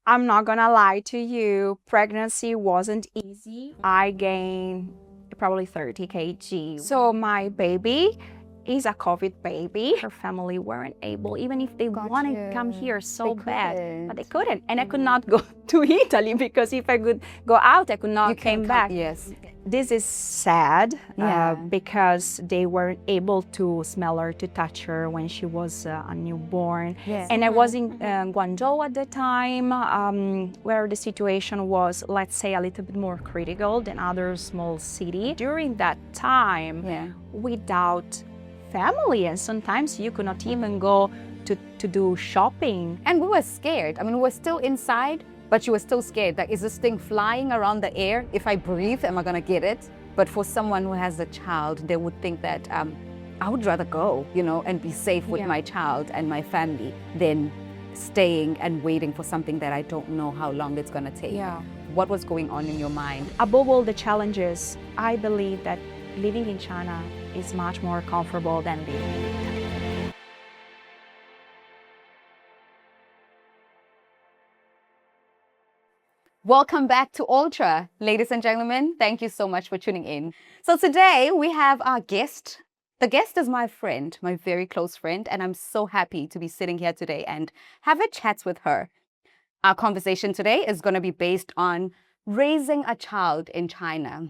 I'm not gonna lie to you, pregnancy wasn't easy. I gained probably 30 kg. So my baby is a COVID baby. Her family weren't able, even if they wanted to come here so bad, but they couldn't. And I could not go to Italy because if I could go out, I could not come back. Yes. This is sad Yeah. because they weren't able to smell her, to touch her when she was a newborn. Yes. And I was in Guangzhou at the time, where the situation was, let's say, a little bit more critical than other small cities. During that time, without family, and sometimes you could not even go to do shopping. And we were scared. I mean, we were still inside, but you were still scared. Like, is this thing flying around the air? If I breathe, am I gonna get it? But for someone who has a child, they would think that I would rather go, and be safe with my child and my family than staying and waiting for something that I don't know how long it's gonna take. Yeah. What was going on in your mind? Above all the challenges, I believe that living in China is much more comfortable than living in Italy. Welcome back to Ultra, ladies and gentlemen. Thank you so much for tuning in. So today we have our guest. The guest is my friend, my very close friend, and I'm so happy to be sitting here today and have a chat with her. Our conversation today is going to be based on raising a child in China.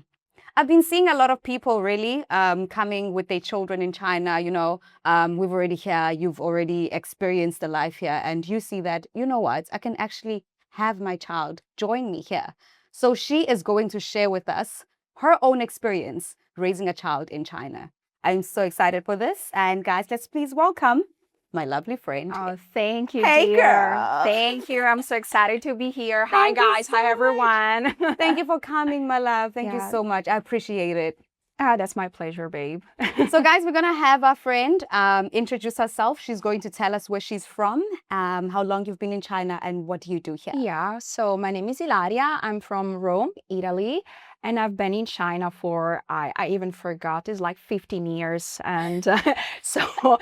I've been seeing a lot of people really coming with their children in China, we've already here, you've already experienced the life here, and you see that, you know what, I can actually have my child join me here. So she is going to share with us her own experience raising a child in China. I'm so excited for this. And guys, let's please welcome my lovely friend. Oh, thank you, Hey, dear. girl. Thank you. I'm so excited to be here. Thank Hi, you guys. so Hi, much. everyone. Thank you for coming, my love. Thank you Yeah. so much. I appreciate it. That's my pleasure, babe. So guys, we're going to have our friend introduce herself. She's going to tell us where she's from, how long you've been in China, and what do you do here. Yeah, so my name is Ilaria. I'm from Rome, Italy, and I've been in China for, I even forgot, it's like 15 years. And so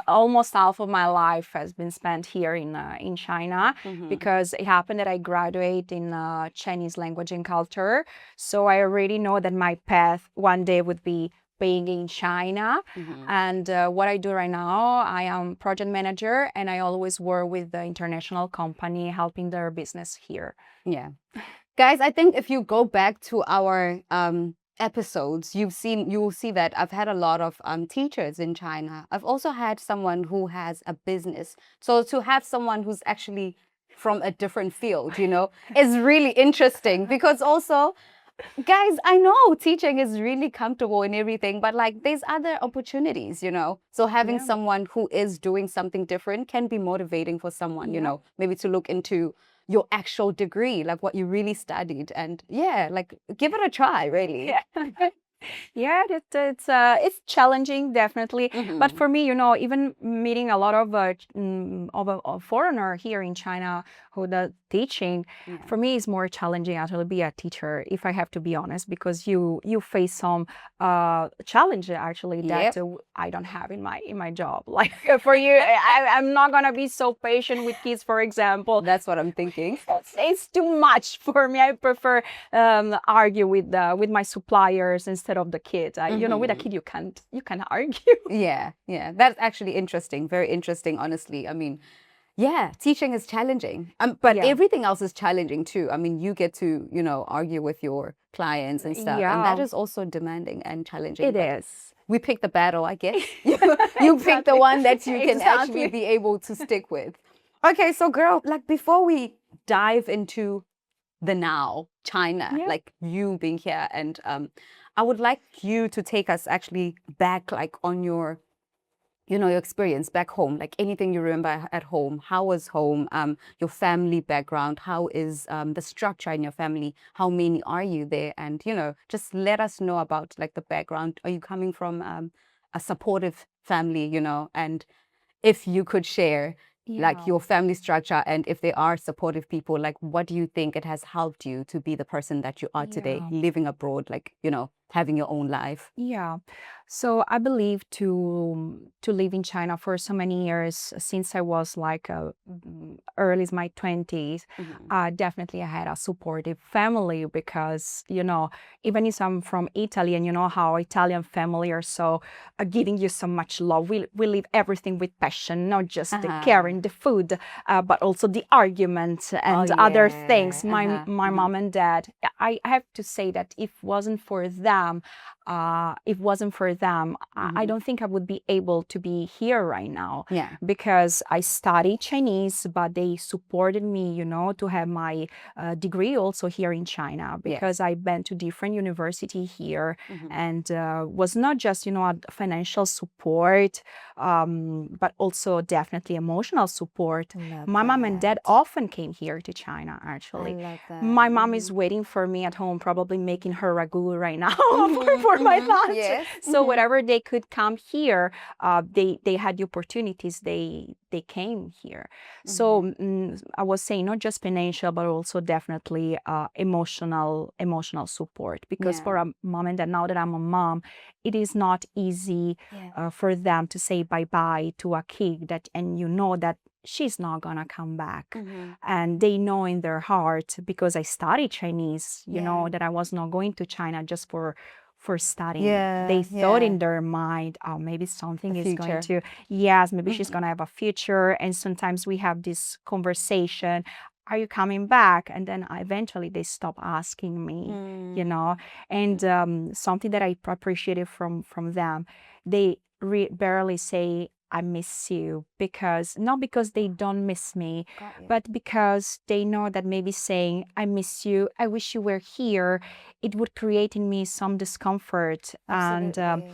almost half of my life has been spent here in China, because it happened that I graduate in Chinese language and culture. So I already know that my path one day would be being in China. And what I do right now, I am project manager, and I always work with the international company helping their business here. Yeah. Guys, I think if you go back to our episodes, you will see that I've had a lot of teachers in China. I've also had someone who has a business. So to have someone who's actually from a different field, is really interesting, because also, guys, I know teaching is really comfortable and everything, but like there's other opportunities, So having someone who is doing something different can be motivating for someone, maybe to look into your actual degree, like what you really studied, and like give it a try, really. Yeah. Yeah, it's challenging, definitely. But for me, even meeting a lot of a foreigner here in China who does teaching, for me is more challenging actually be a teacher, if I have to be honest, because you face some challenges actually that I don't have in my job. Like for you, I'm not gonna be so patient with kids, for example. That's what I'm thinking. It's too much for me. I prefer argue with my suppliers instead of the kids. With a kid you can't argue. Yeah, that's actually interesting. Very interesting, honestly. I mean, teaching is challenging, but everything else is challenging too. I mean, you get to argue with your clients and stuff, and that is also demanding and challenging. It is. We pick the battle, I guess. You pick the one that you can actually be able to stick with. Okay, so girl, like before we dive into the now, China, like you being here, and I would like you to take us actually back, like on your your experience back home, like anything you remember at home. How was home? Your family background. How is the structure in your family? How many are you there? And just let us know about like the background. Are you coming from a supportive family? And if you could share like your family structure, and if they are supportive people, like what do you think it has helped you to be the person that you are today, living abroad, like having your own life? Yeah. So I believe to live in China for so many years since I was like early my 20s. Definitely I had a supportive family because, even if I'm from Italy and you know how Italian family are so giving you so much love. We live everything with passion, not just the caring, the food, but also the arguments and other things. My mom and dad, I have to say that if it wasn't for them, I don't think I would be able to be here right now. Yeah. Because I studied Chinese, but they supported me, to have my degree also here in China. Because I've been to different university here, and was not just, a financial support, but also definitely emotional support. My mom and dad often came here to China, actually. I love that. My mom is waiting for me at home, probably making her ragu right now for my lunch. Yes. So whenever they could come here, they had the opportunities. They came here. So I was saying not just financial, but also definitely emotional support. Because for a mom and dad, now that I'm a mom, it is not easy for them to say bye-bye to a kid and that she's not gonna come back. And they know in their heart, because I studied Chinese, that I was not going to China just for studying. They thought in their mind, oh, maybe something is going to, maybe she's gonna have a future. And sometimes we have this conversation, are you coming back? And then eventually they stop asking me, and something that I appreciated from them, they barely say, I miss you, not because they don't miss me, but because they know that maybe saying, I miss you, I wish you were here, it would create in me some discomfort. Absolutely. And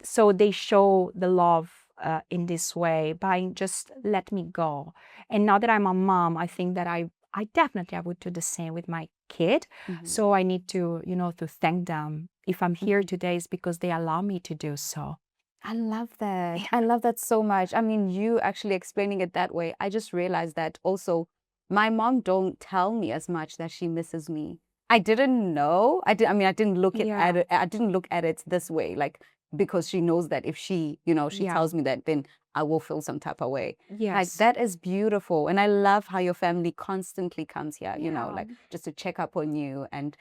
so they show the love in this way by just let me go. And now that I'm a mom, I think that I definitely would do the same with my kid. So I need to, to thank them. If I'm here today, it's because they allow me to do so. I love that. I love that so much. I mean, you actually explaining it that way, I just realized that also my mom don't tell me as much that she misses me. I didn't know. I didn't look at it. I didn't look at it this way, like, because she knows that if she, she tells me that, then I will feel some type of way. Yes. Like, that is beautiful. And I love how your family constantly comes here, like just to check up on you and,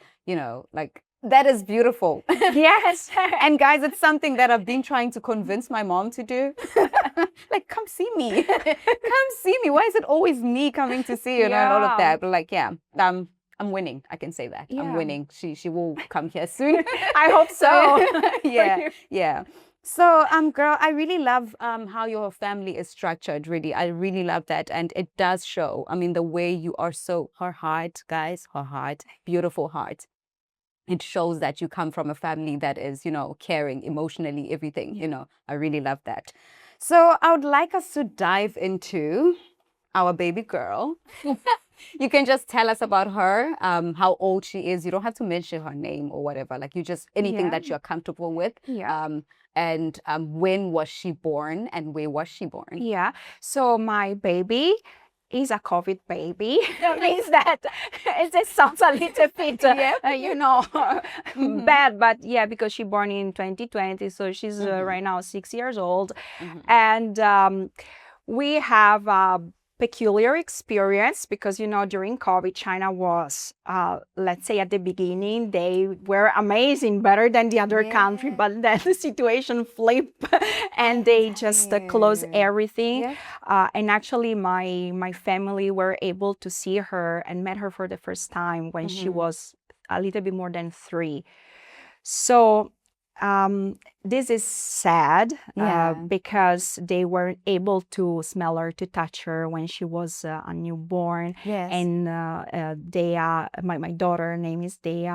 like, that is beautiful. Yes. And guys, it's something that I've been trying to convince my mom to do. Like, come see me. Come see me. Why is it always me coming to see you and all of that? But like, I'm winning. I can say that. I'm winning. She will come here soon. I hope so. Yeah. So, girl, I really love how your family is structured, really. I really love that. And it does show. I mean, the way you are her heart, guys, her heart, beautiful heart. It shows that you come from a family that is, caring emotionally, everything, I really love that. So I would like us to dive into our baby girl. You can just tell us about her, how old she is. You don't have to mention her name or whatever. Like, you just, anything that you're comfortable with. And when was she born and where was she born? Yeah. So my baby is a COVID baby. That means that it sounds a little bit, bad, but because she born in 2020, so she's right now 6 years old, and we have a peculiar experience because during COVID, China was, let's say at the beginning, they were amazing, better than the other country, but then the situation flipped and they just closed everything. And actually my family were able to see her and met her for the first time when she was a little bit more than 3. So this is sad because they weren't able to smell her, to touch her when she was a newborn. And my daughter, her name is Dea.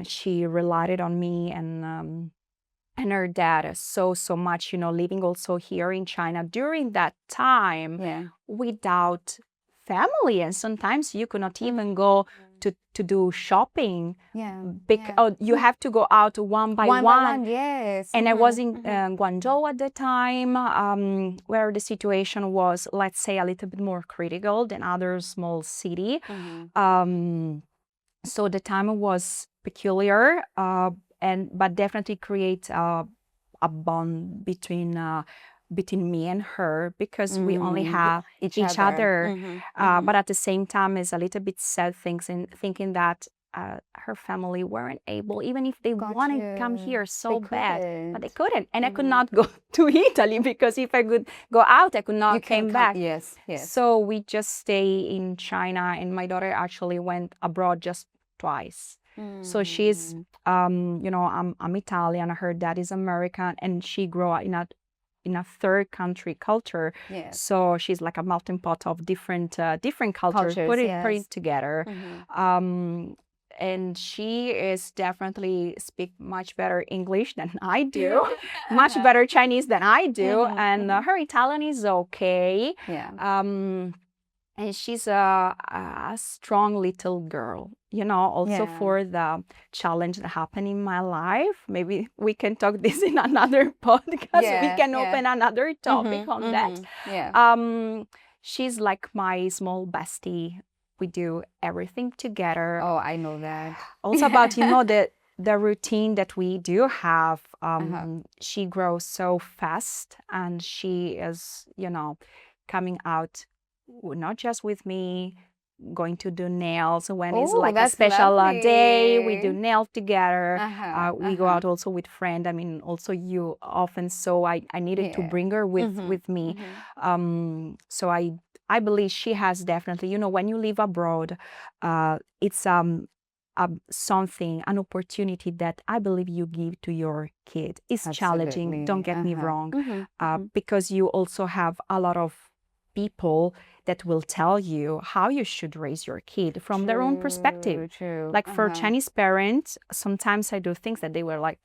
She relied on me and her dad so much, living also here in China during that time without family, and sometimes you could not even go to do shopping. You have to go out one by one. And I was in Guangzhou at the time, where the situation was, let's say, a little bit more critical than other small city. So the time was peculiar. but definitely create a bond between me and her, because we only have each other. But at the same time, it's a little bit sad thinking that her family weren't able, even if they want to come here so bad, but they couldn't. And I could not go to Italy, because if I could go out, I could not come back. Yes, yes. So we just stay in China, and my daughter actually went abroad just twice. So she's, I'm Italian, her dad is American, and she grew up in a third country culture. Yes. So she's like a melting pot of different cultures, put it together. And she is definitely speak much better English than I do, much better Chinese than I do, and her Italian is okay. And she's a strong little girl, also for the challenge that happened in my life. Maybe we can talk this in another podcast. We can open another topic on that. She's like my small bestie. We do everything together. Oh, I know that. Also about, the routine that we do have. She grows so fast, and she is, coming out not just with me, going to do nails when it's like a special day. We do nails together. We go out also with friends. I mean, also you often. So I needed to bring her with me. So I believe she has definitely, when you live abroad, it's something, an opportunity that I believe you give to your kid. It's challenging, don't get me wrong, because you also have a lot of people that will tell you how you should raise your kid from their own perspective. Like for Chinese parents, sometimes I do things that they were like,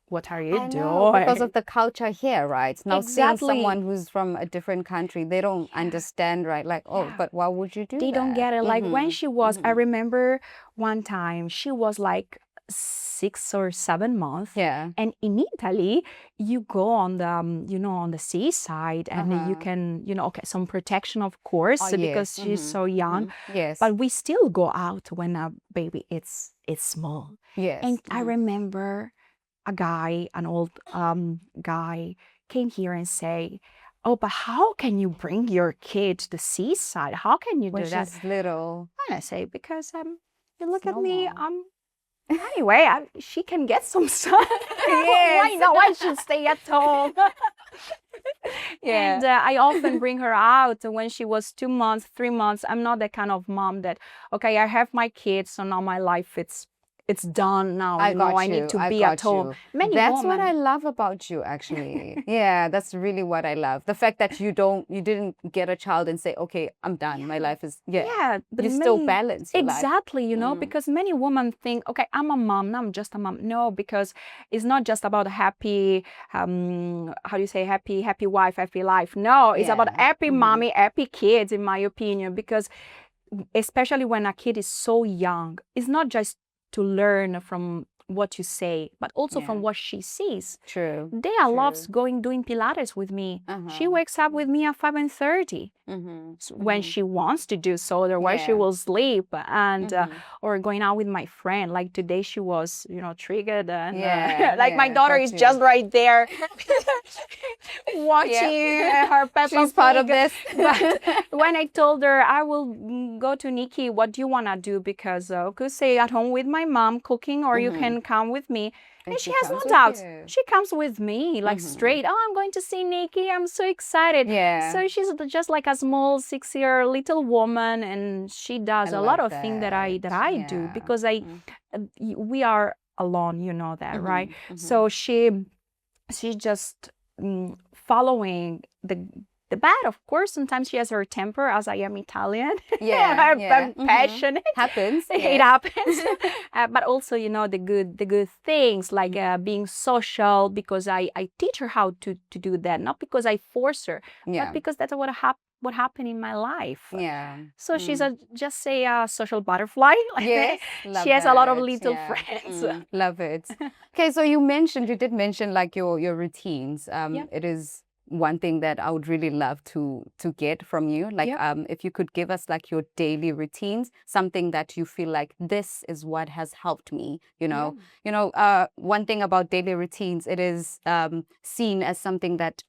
what are you doing? Because of the culture here, right? Now seeing someone who's from a different country, they don't understand, right? Like, but why would you do that? They don't get it. Like when she was, I remember one time she was like 6 or 7 months. And in Italy, you go on the, on the seaside, and you can, some protection, of course, because she's so young. But we still go out when a baby is small. And I remember an old guy came here and say, oh, but how can you bring your kid to the seaside? How can you do that? When she's little. And I say, because you look at me, anyway, she can get some sun. Why not? Why should stay at home? And I often bring her out when she was 2 months, 3 months. I'm not the kind of mom that, okay, I have my kids, so now my life it's done now. I need to be at home. That's what I love about you, actually. That's really what I love. The fact that you didn't get a child and say, okay, I'm done. My life is, but you still balance your life. Because many women think, okay, I'm a mom, now I'm just a mom. No, because it's not just about happy, how do you say, happy wife, happy life. No, it's about happy mommy, happy kids, in my opinion, because especially when a kid is so young, it's not just to learn from what you say, but also from what she sees. Dea loves doing Pilates with me. She wakes up with me at 5:30 when she wants to do so. Otherwise, she will sleep. And or going out with my friend. Like today, she was triggered, and like my daughter is just right there watching her Peppa She's part of this. But when I told her I will go to Nikki, what do you want to do? Because I could stay at home with my mom cooking, or you can come with me. And she has no doubts. She comes with me, like straight. Oh, I'm going to see Nikki. I'm so excited. So she's just like a small 6-year little woman, and she does a lot of things that I do, because we are alone, you know that, right? So she just following the bad. Of course, sometimes she has her temper, as I am Italian. I'm passionate. Happens. It happens. But also, the good things, like being social, because I teach her how to do that, not because I force her, but because that's what happened in my life. So she's just a social butterfly. She has a lot of little friends. Love it. Okay, so you did mention like your routines. It is one thing that I would really love to get from you. Like, Yep. if you could give us like your daily routines, something that you feel like this is what has helped me. One thing about daily routines, it is seen as something that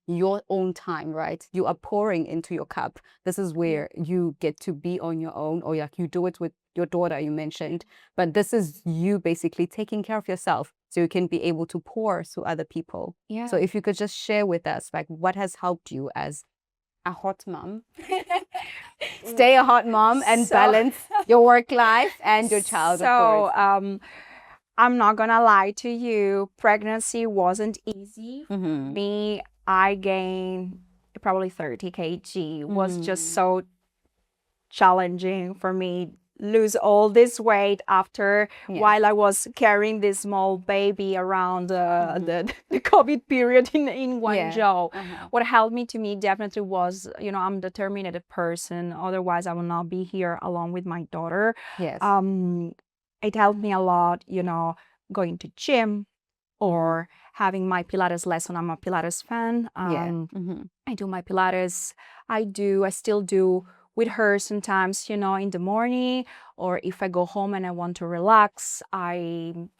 your own time, right? You are pouring into your cup. This is where you get to be on your own, or like you do it with your daughter, you mentioned, but this is you basically taking care of yourself so you can be able to pour to other people. Yeah. So if you could just share with us, like, what has helped you as a hot mom, stay a hot mom and So- balance your work life and your child, of course. I'm not gonna lie to you, pregnancy wasn't easy. Mm-hmm. Me, I gained probably 30 kg. Was just so challenging for me. Lose all this weight after while I was carrying this small baby around the COVID period in Guangzhou. What helped me definitely was, I'm a determined person. Otherwise, I will not be here along with my daughter. Yes. It helped me a lot, going to gym or having my Pilates lesson. I'm a Pilates fan. I do my Pilates. I still do with her sometimes, in the morning, or if I go home and I want to relax, I'm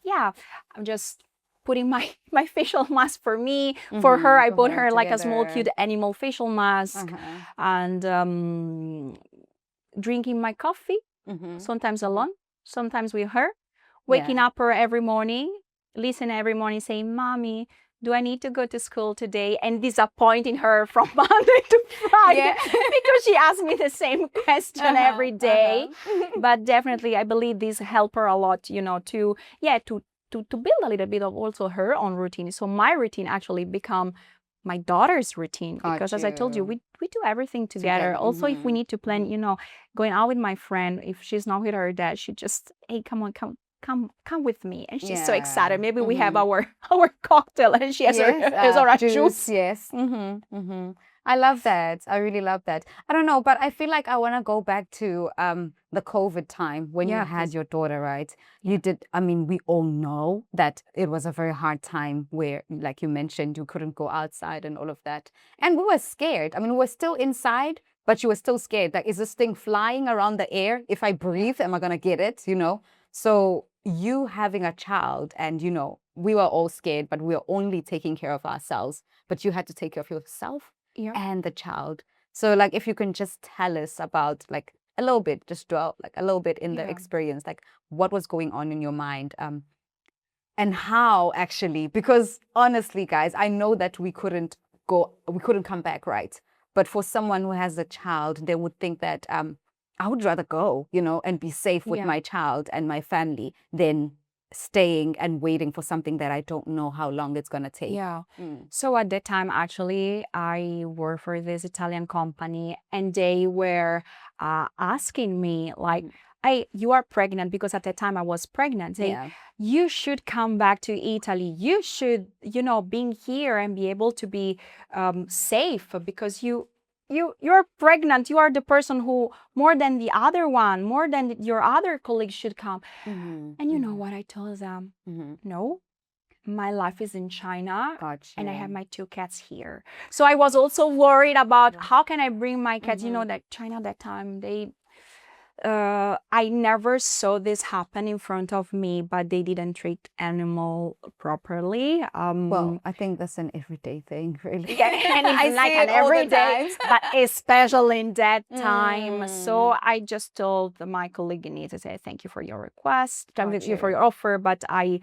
just putting my facial mask for me. For her, I bought her like a small cute animal facial mask, and drinking my coffee, sometimes alone, sometimes with her, waking up her every morning, listen every morning saying, "Mommy, do I need to go to school today?" And disappointing her from Monday to Friday because she asks me the same question every day. But definitely, I believe this help her a lot, to build a little bit of also her own routine. So my routine actually become my daughter's routine because, as I told you, we do everything together. Also, if we need to plan, going out with my friend, if she's not with her dad, she just, hey, come on, come with me, and she's so excited. Maybe we have our cocktail and she has her juice. Yes. I love that. I really love that. I don't know, but I feel like I want to go back to the COVID time when you had your daughter, right? You did. I mean, we all know that it was a very hard time where, like you mentioned, you couldn't go outside and all of that, and we were scared. I mean, we were still inside, but you were still scared. Like, is this thing flying around the air? If I breathe, am I gonna get it? So you having a child, and we were all scared, but we were only taking care of ourselves. But you had to take care of yourself and the child. So, like, if you can just tell us about, like, a little bit, just dwell like a little bit in the experience, like what was going on in your mind, and how actually, because honestly, guys, I know that we couldn't come back, right? But for someone who has a child, they would think that I would rather go, and be safe with my child and my family than staying and waiting for something that I don't know how long it's going to take. So at that time, actually, I worked for this Italian company, and they were asking me, like, "Hey, you are pregnant," because at that time I was pregnant. You should come back to Italy. You should, being here and be able to be safe, because you're pregnant. You are the person who, more than the other one, more than your other colleagues, should come. And you know what I told them? No, my life is in China, and I have my 2 cats here. So I was also worried about how can I bring my cats. That China at that time, I never saw this happen in front of me, but they didn't treat animal properly. Well, I think that's an everyday thing, really. And it's like an everyday, but especially in that time. So I just told my colleague, to say, thank you for your request, thank you for your offer, but I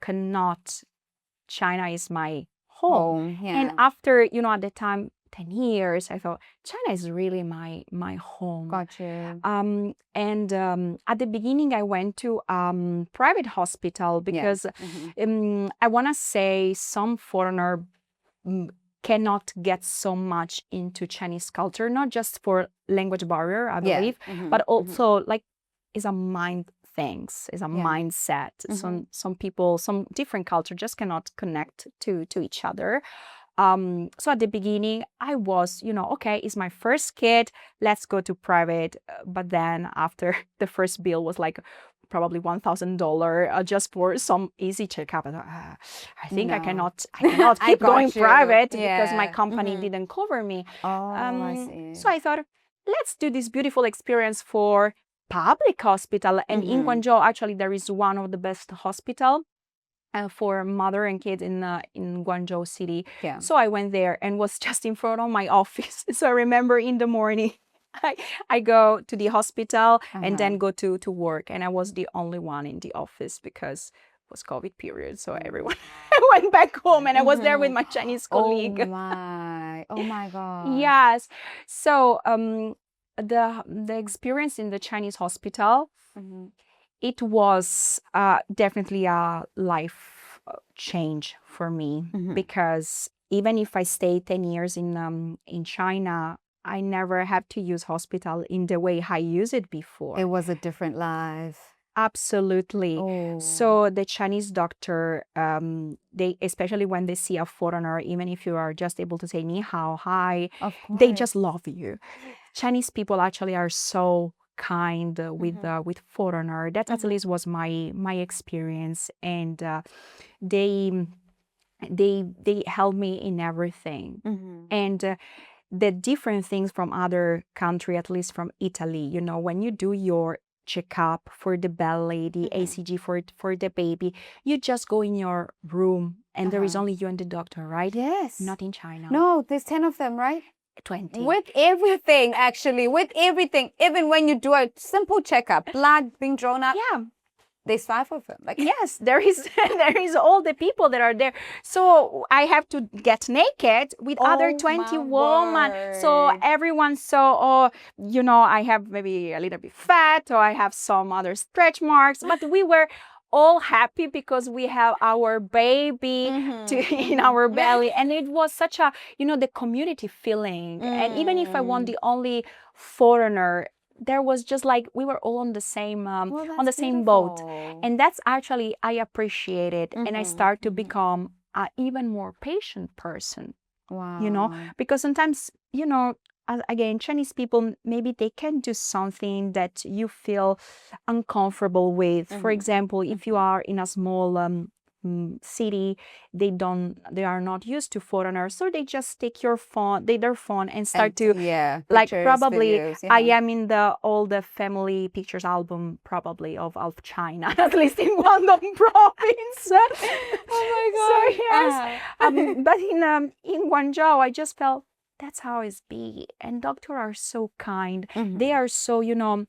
cannot. China is my home. And after, at the time, 10 years, I thought China is really my home. And at the beginning, I went to private hospital because I want to say some foreigner cannot get so much into Chinese culture, not just for language barrier, I believe, but also like is a mind things, is a mindset. Some people, some different culture just cannot connect to each other. So at the beginning, I was, okay, it's my first kid, let's go to private. But then after the first bill was like probably $1,000 just for some easy checkup. And, I think I No. cannot I keep got going you. private because my Yeah. company didn't cover me. Oh, I see. So I thought, let's do this beautiful experience for public hospital. And in Guangzhou, actually, there is one of the best hospital for mother and kids in Guangzhou city. Yeah. So I went there and was just in front of my office. So I remember in the morning, I go to the hospital and then go to work. And I was the only one in the office because it was COVID period. So everyone went back home and I was there with my Chinese colleague. Oh my God. Yes. So the experience in the Chinese hospital, it was definitely a life change for me because even if I stayed 10 years in China, I never had to use hospital in the way I used it before. It was a different life. Absolutely. Oh. So the Chinese doctor, they, especially when they see a foreigner, even if you are just able to say ni hao, hi, Of they course. just love you. Chinese people actually are so kind with foreigner. That at least was my experience, and they help me in everything. And the different things from other country, at least from Italy, you know, when you do your checkup for the belly, the ACG for the baby, you just go in your room and there is only you and the doctor, right? Yes. Not in China. No, there's 10 of them, right? 20. With everything, actually, with everything. Even when you do a simple checkup, blood being drawn up. Yeah. There's 5 of them. Like, yes, there is there is all the people that are there. So I have to get naked with other 20 women. So everyone saw, oh, you know, I have maybe a little bit fat or I have some other stretch marks. But we were all happy because we have our baby in our belly. And it was such a, you know, the community feeling. And even if I was the only foreigner, there was just like we were all on the same same boat, and that's actually I appreciate it, and I start to become an even more patient person. Wow. You know, because sometimes, you know, again, Chinese people, maybe they can do something that you feel uncomfortable with. For example, if you are in a small city, they are not used to foreigners, so they just take their phone and start to like pictures, probably videos, I am in all the family pictures album probably of China, at least in Guangdong province. Oh my God. So yes, but in Guangzhou, I just felt that's how it's be, and doctors are so kind. They are so, you know,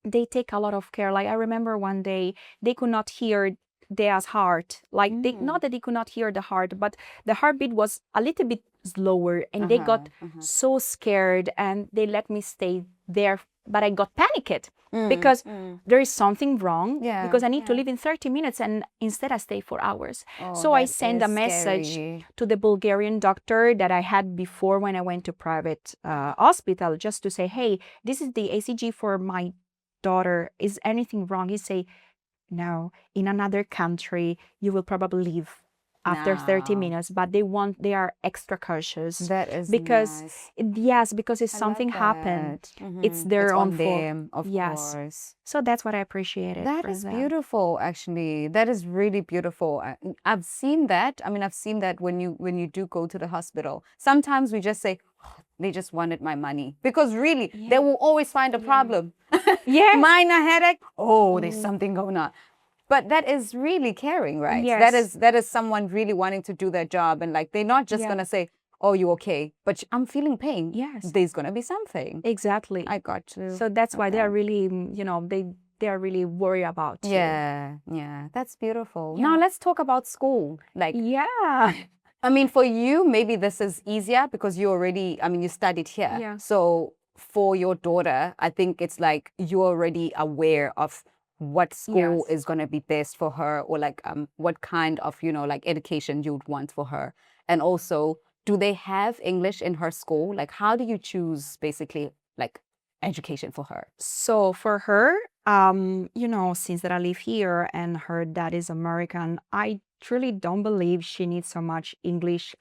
they take a lot of care. Like I remember one day they could not hear Dea's heart. Like they, not that they could not hear the heart, but the heartbeat was a little bit slower, and they got so scared, and they let me stay there. But I got panicked because there is something wrong, because I need to leave in 30 minutes, and instead I stay for hours. So I sent a message to the Bulgarian doctor that I had before when I went to private hospital, just to say, hey, this is the ACG for my daughter. Is anything wrong? He say, no, in another country, you will probably leave after 30 minutes, but they are extra cautious. That is because nice. Because if something happened, it's their own fault. Of course. So that's what I appreciated. That is beautiful, actually. That is really beautiful. I've seen that. I mean, I've seen that when you do go to the hospital. Sometimes we just say, oh, they just wanted my money, because really they will always find a problem. Minor headache. Oh, there's something going on. But that is really caring, right? Yes. That is someone really wanting to do their job, and like they're not just gonna say, "Oh, you okay?" But I'm feeling pain. Yes. There's gonna be something. Exactly. I got you. So that's why they are really, you know, they are really worried about you. Yeah. That's beautiful. Now let's talk about school. Like, I mean, for you, maybe this is easier because you already, I mean, you studied here. Yeah. So for your daughter, I think it's like you're already aware of what school is going to be best for her, or like what kind of, you know, like education you'd want for her. And also, do they have English in her school? Like, how do you choose basically like education for her? So for her, you know, since that I live here and her dad is American, I truly don't believe she needs so much English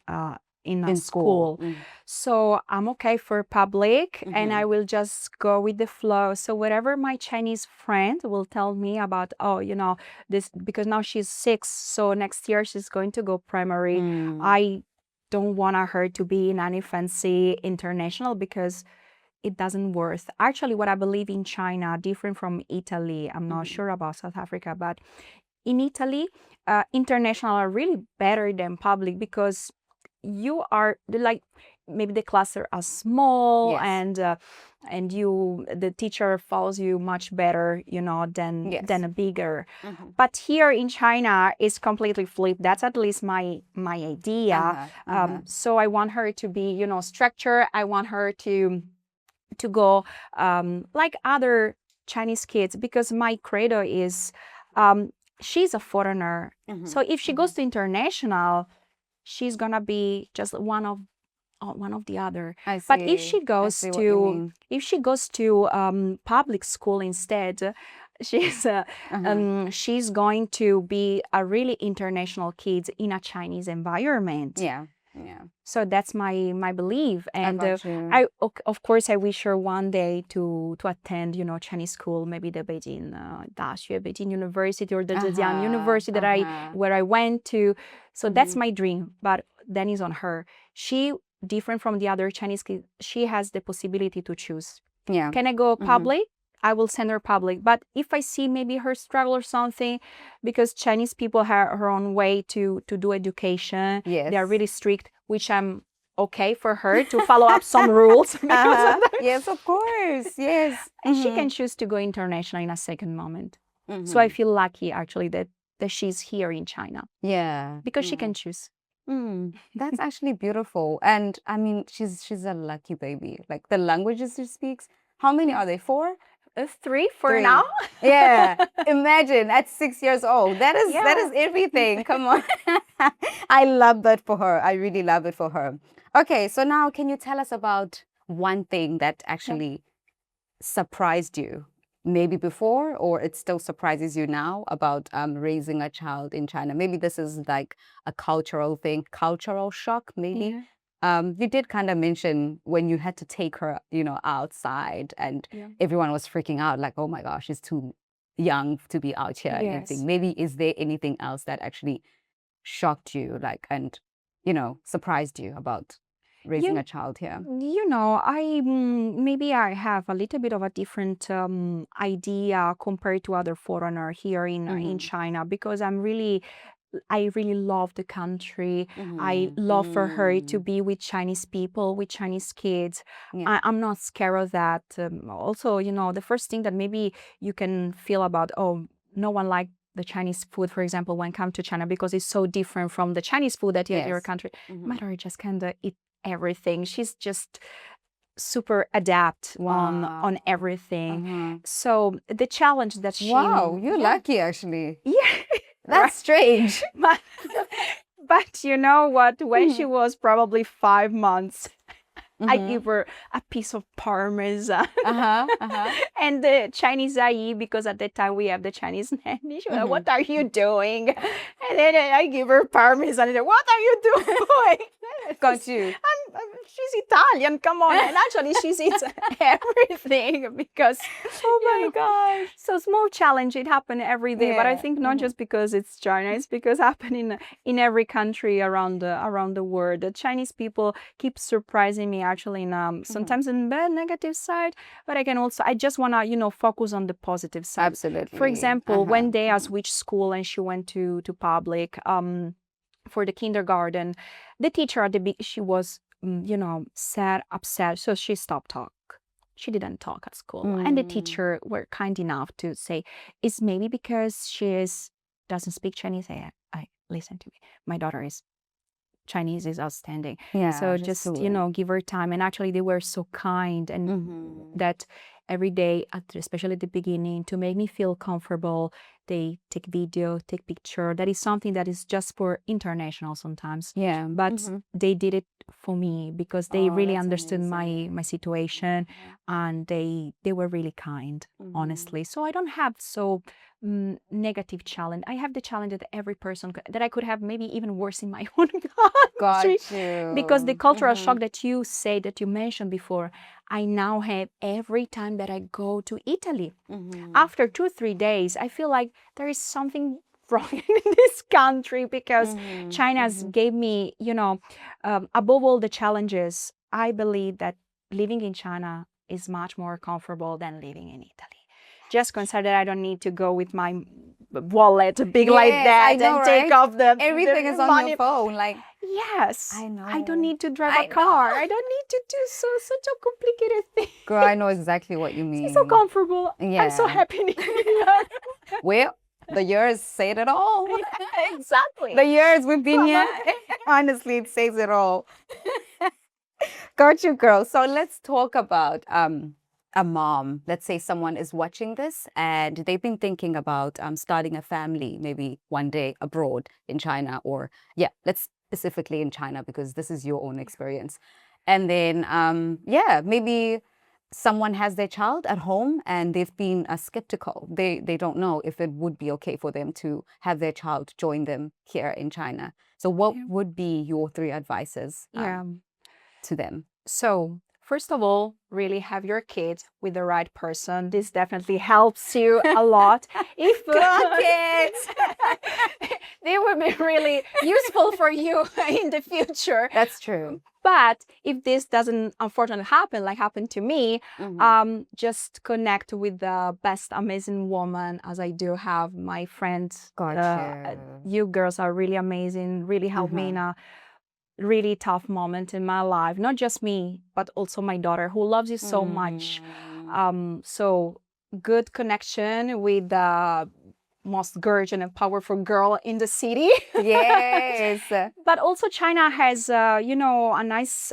in a In school. school. So I'm okay for public and I Mhm. will just go with the flow. So whatever my Chinese friend will tell me about, oh, you know, this, because now she's 6, so next year she's going to go primary. Mm. I don't want her to be in any fancy international because it doesn't worth. Actually, what I believe in China, different from Italy, I'm not Mhm. sure about South Africa, but in Italy, international are really better than public because you are like maybe the classes are small Yes. and you the teacher follows you much better, you know, than Yes. a bigger. Mhm. But here in China, it's completely flipped. That's at least my idea. Uh-huh. Uh-huh. So I want her to be, you know, structured. I want her to go like other Chinese kids because my credo is she's a foreigner. Mhm. So if she goes to international, she's gonna be just one of the other. I see. But if she I goes see what you to public school instead, she's she's going to be a really international kid in a Chinese environment. Yeah. Yeah. So that's my belief, I and got you. of course I wish her one day to attend, you know, Chinese school, maybe the Beijing 大学, Beijing University, or the Zhejiang University that where I went to. So that's my dream, but then it's on her. She different from the other Chinese kids. She has the possibility to choose. Yeah. Can I go public? I will send her public. But if I see maybe her struggle or something, because Chinese people have her own way to do education. Yes. They are really strict, which I'm okay for her to follow up some rules. Because of that. Yes, of course. Yes. And she can choose to go international in a second moment. So I feel lucky actually that she's here in China. Yeah. Because she can choose. That's actually beautiful. And I mean, she's a lucky baby. Like the languages she speaks, how many are they? 4? 3 for 3. now. Yeah. Imagine at 6 years old. That is everything. Come on. I love that for her. I really love it for her. Okay, so now can you tell us about one thing that actually surprised you? Maybe before, or it still surprises you now about raising a child in China. Maybe this is like a cultural thing, cultural shock, maybe. Yeah. You did kind of mention when you had to take her, you know, outside and everyone was freaking out, like, oh my gosh, she's too young to be out here and everything. Maybe is there anything else that actually shocked you, like, and, you know, surprised you about raising a child here? You know, maybe I have a little bit of a different idea compared to other foreigner here in China, because I really love the country. I love for her to be with Chinese people, with Chinese kids. I'm not scared of that. Also, you know, the first thing that maybe you can feel about, oh, no one likes the Chinese food, for example, when come to China, because it's so different from the Chinese food that you have in your country. My daughter just kind of eat everything. She's just super adapt on everything. So the challenge that she... Wow, you're lucky actually. Yeah. That's strange. But you know what? When she was probably 5 months, I give her a piece of parmesan. And the Chinese ayi, because at that time we have the Chinese nanny. She was like, what are you doing? And then I give her parmesan. And I said, what are you doing? Got you. She's Italian, come on. And actually she eats everything because... Oh my gosh. So small challenge, it happened every day. But I think not just because it's China, it's because it happened in every country around the world. The Chinese people keep surprising me actually in sometimes in bad negative side, but I just want to, you know, focus on the positive side. Absolutely. For example, one day I switched school and she went to public for the kindergarten. The teacher at the beginning, she was you know, sad, upset, so she stopped talk. She didn't talk at school. And the teacher were kind enough to say, it's maybe because doesn't speak Chinese. I listen to me. My daughter is Chinese is outstanding. Yeah, so just, you know, give her time. And actually they were so kind and that every day, especially at the beginning, to make me feel comfortable, they take video, take picture. That is something that is just for international sometimes. Yeah. But they did it for me because they Oh, really that's understood amazing. my situation, and they were really kind, honestly. So I don't have so negative challenge. I have the challenge that every person that I could have, maybe even worse in my own country, Got you. because the cultural shock that you say, that you mentioned before, I now have every time that I go to Italy. After 2-3 days, I feel like there is something wrong in this country, because China's gave me, above all the challenges, I believe that living in China is much more comfortable than living in Italy. Just consider that I don't need to go with my wallet big like Yes, that I know, and take right? off the Everything is on money. your phone. Like, Yes, I know. I don't need to drive I a car. know. I don't need to do such a complicated thing. Girl, I know exactly what you mean. It's so comfortable. I'm so Yeah. happy here. Well, the years say it all. Exactly. The years we've been here, honestly, it says it all. Got you, girl. So let's talk about a mom. Let's say someone is watching this and they've been thinking about starting a family, maybe one day abroad in China, or let's specifically in China because this is your own experience. And then maybe someone has their child at home and they've been skeptical. They don't know if it would be okay for them to have their child join them here in China. So what would be your 3 advices to them? So, first of all, really have your kid with the right person. This definitely helps you a lot. If kids, they will be really useful for you in the future. That's true. But if this doesn't unfortunately happen, like happened to me, just connect with the best amazing woman, as I do have my friends. Gotcha. You girls are really amazing, really helped me in a really tough moment in my life. Not just me, but also my daughter, who loves you so much. So good connection with the most gorgeous and powerful girl in the city. Yes. But also China has, a nice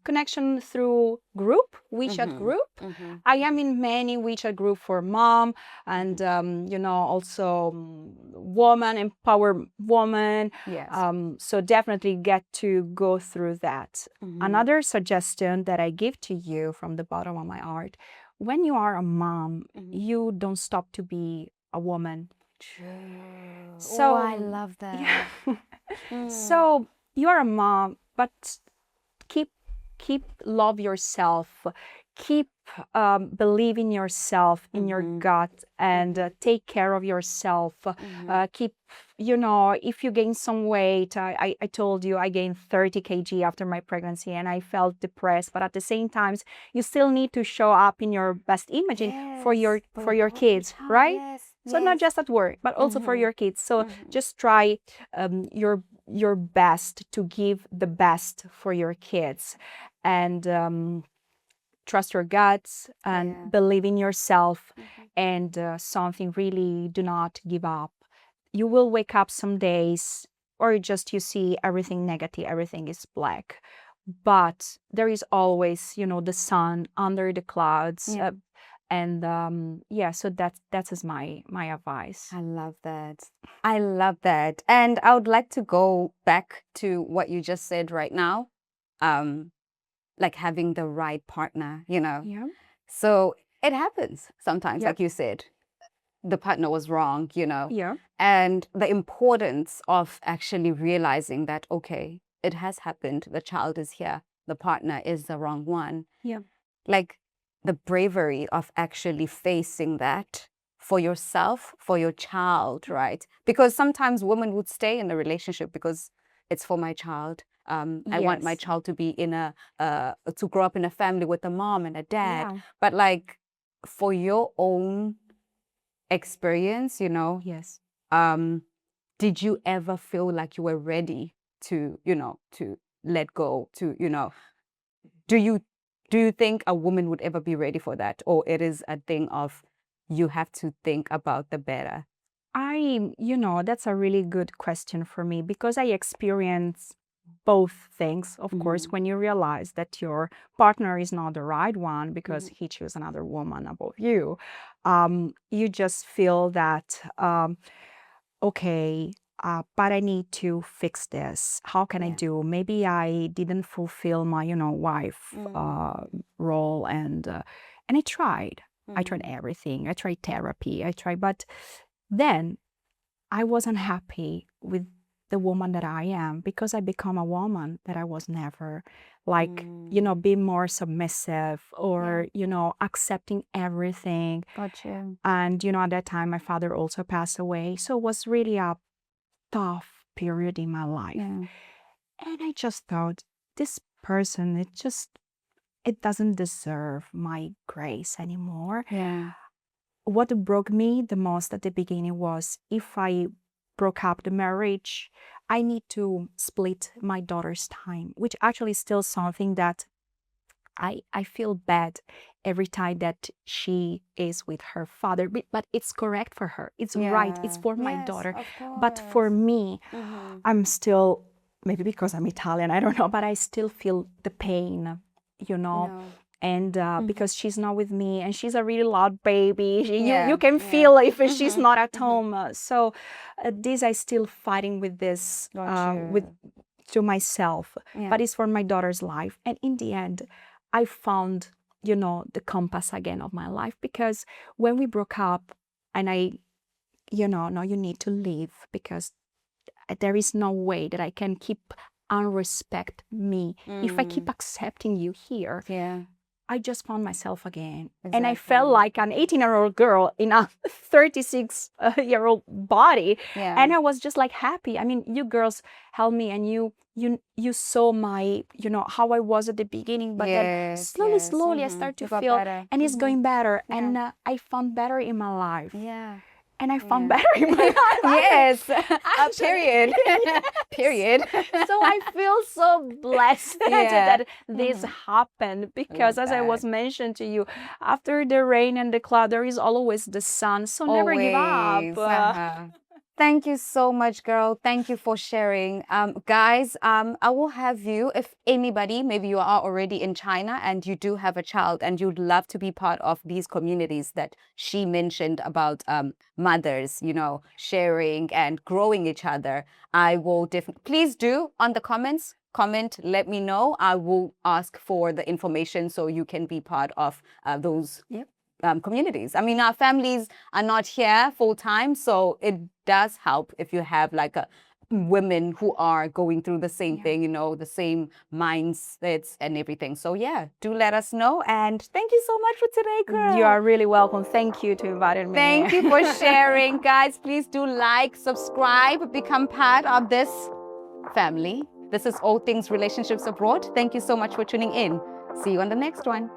connection through WeChat group. I am in many WeChat group for mom and, also woman, empower woman. Yes. So definitely get to go through that. Another suggestion that I give to you from the bottom of my heart, when you are a mom, you don't stop to be a woman. True. So I love that. Yeah. So you're a mom, but keep love yourself. Keep believe in yourself, in your gut, and take care of yourself. Keep, if you gain some weight, I told you I gained 30 kg after my pregnancy and I felt depressed, but at the same time, you still need to show up in your best image for your kids, right? Yes. So not just at work, but also for your kids. So just try your best to give the best for your kids, and trust your guts and believe in yourself. And something, really do not give up. You will wake up some days, or just you see everything negative, everything is black, but there is always, the sun under the clouds. And so that is my advice. I love that. I love that. And I would like to go back to what you just said right now. Like having the right partner, Yeah. So it happens sometimes, like you said, the partner was wrong, Yeah. And the importance of actually realizing that, okay, it has happened. The child is here. The partner is the wrong one. Yeah. Like the bravery of actually facing that for yourself, for your child, right? Because sometimes women would stay in the relationship because it's for my child. I want my child to be to grow up in a family with a mom and a dad. Yeah. But like for your own experience, Yes. did you ever feel like you were ready to, to let go, do you think a woman would ever be ready for that? Or it is a thing of you have to think about the better? That's a really good question for me, because I experience both things. Of course, when you realize that your partner is not the right one because he chose another woman above you, you just feel that, okay, but I need to fix this. How can I Yeah. do? Maybe I didn't fulfill my, wife role, and I tried. I tried everything. I tried therapy. But then I wasn't happy with the woman that I am because I become a woman that I was never. Like, being more submissive or, accepting everything. Gotcha. And, at that time, my father also passed away. So it was really a tough period in my life. Yeah. And I just thought, this person, it doesn't deserve my grace anymore. Yeah. What broke me the most at the beginning was, if I broke up the marriage, I need to split my daughter's time, which actually is still something that I feel bad every time that she is with her father, but it's correct for her. It's right. It's Yeah. for my Yes, daughter. of But for course. me, Mm-hmm. I'm still, maybe because I'm Italian, I don't know, but I still feel the pain, No. and because she's not with me, and she's a really loud baby. You Yeah. can Yeah. feel if she's Mm-hmm. not at Mm-hmm. home. So this I still fighting with this, with Gotcha. to myself, Yeah. but it's for my daughter's life. And in the end, I found, the compass again of my life, because when we broke up, and I, no, you need to leave, because there is no way that I can keep unrespect me if I keep accepting you here. Yeah. I just found myself again. And I Exactly. felt like an 18-year-old girl in a 36-year-old body. Yeah. And I was just like happy. I mean, you girls helped me, and you saw my, how I was at the beginning, but then Yes. slowly I Mm-hmm. start to You got feel, better. and it's going better. Yeah. And I found better in my life. Yeah. And I found Yeah. better in my life. Yes. Period. Yes. Period. So I feel so blessed Yeah. that this happened, because, as I was mentioned to you, after the rain and the cloud, there is always the sun. So never give up. Always. Thank you so much, girl. Thank you for sharing. Guys, I will have you, if anybody, maybe you are already in China and you do have a child and you'd love to be part of these communities that she mentioned about, mothers, sharing and growing each other. I will definitely, please do on the comments. Comment, let me know. I will ask for the information so you can be part of those communities. I mean, our families are not here full time, so it does help if you have like women who are going through the same thing, the same mindsets and everything. So yeah, do let us know. And thank you so much for today, girl. You are really welcome. Thank you to inviting me. Thank you for sharing. Guys, please do like, subscribe, become part of this family. This is All Things Relationships Abroad. Thank you so much for tuning in. See you on the next one.